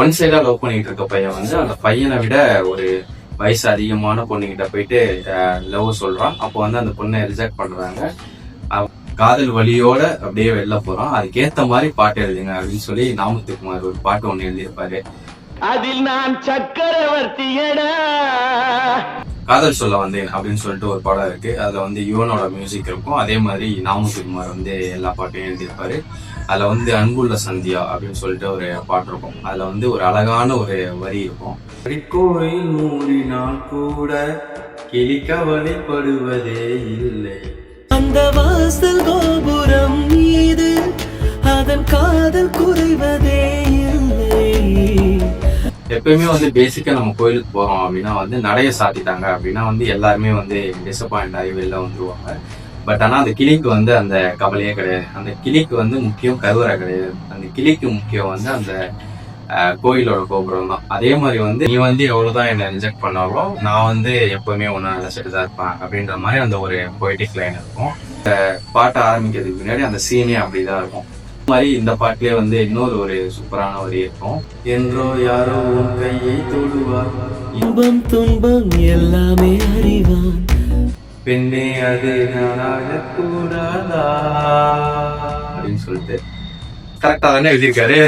One சைடா love பண்ணிட்டு இருக்க பையன் வந்து அந்த பையனை விட ஒரு வயசு அதிகமான பொண்ணுகிட்ட போயிட்டு லவ் சொல்றான். அப்போ வந்து அந்த பொண்ணை ரிஜெக்ட் பண்றாங்க. காதல் வலியோட அப்படியே வெளில போறான். அதுக்கேத்த மாதிரி பாட்டு எழுதுங்க அப்படின்னு சொல்லி நாமத்துக்குமார் ஒரு பாட்டு ஒண்ணு எழுதியிருப்பாரு. அதில் நான் சக்கரவர்த்தியடா காதல் சொல்ல வந்தேன் அப்படின்னு சொல்லிட்டு ஒரு படம் இருக்கு. அதுல வந்து யுவனோட மியூசிக் இருக்கும். அதே மாதிரி நாமத்துக்குமார் வந்து எல்லா பாட்டையும் எழுதியிருப்பாரு. அதுல வந்து அன்புள்ள சந்தியா அப்படின்னு சொல்லிட்டு ஒரு பாட்டு இருக்கும். அதுல வந்து ஒரு அழகான ஒரு வரி இருக்கும். கோயில் மூடினால் கூட கிளி கவலைப்படுவதே இல்லை, அந்த வாசல் கோபுரம் மீது அதன் காதல் குறைவதே இல்லை. எப்பயுமே வந்து பேசிக்கா நம்ம கோயிலுக்கு போறோம் அப்படின்னா வந்து நடைய சாத்திட்டாங்க அப்படின்னா வந்து எல்லாருமே வந்து டிசப்பாயிண்ட் ஆகி வெளில வந்துருவாங்க. பட் ஆனா அந்த கிளிக்கு வந்து அந்த கவலையே கிடையாது. அந்த கிளிக்கு வந்து முக்கியம் கருவறை கிடையாது. அந்த கிளிக்கு முக்கியம் வந்து அந்த கோயிலோட கோபுரம் தான். அதே மாதிரி வந்து நீ வந்து எவ்வளவுதான் என்ன ரிஜெக்ட் பண்ணாலும் நான் வந்து எப்பவுமே ஒன்னு நினைச்சிட்டு தான் இருப்பேன் அப்படின்ற மாதிரி அந்த ஒரு பொய்டிக் லைன் இருக்கும். பாட்டை ஆரம்பிக்கிறதுக்கு முன்னாடி அந்த சீனே அப்படிதான் இருக்கும். மாதிரி இந்த பாட்டிலே வந்து இன்னொரு ஒரு சூப்பரான வரி இருக்கும். என்றோ யாரோ உன் கையை தொடுவார், இன்பம் துன்பம் எல்லாமே அறிவான், பெண்ணே அது நானாக கூடாதா அப்படின்னு சொல்லிட்டு கரெக்டா தானே எழுதியிருக்காரு.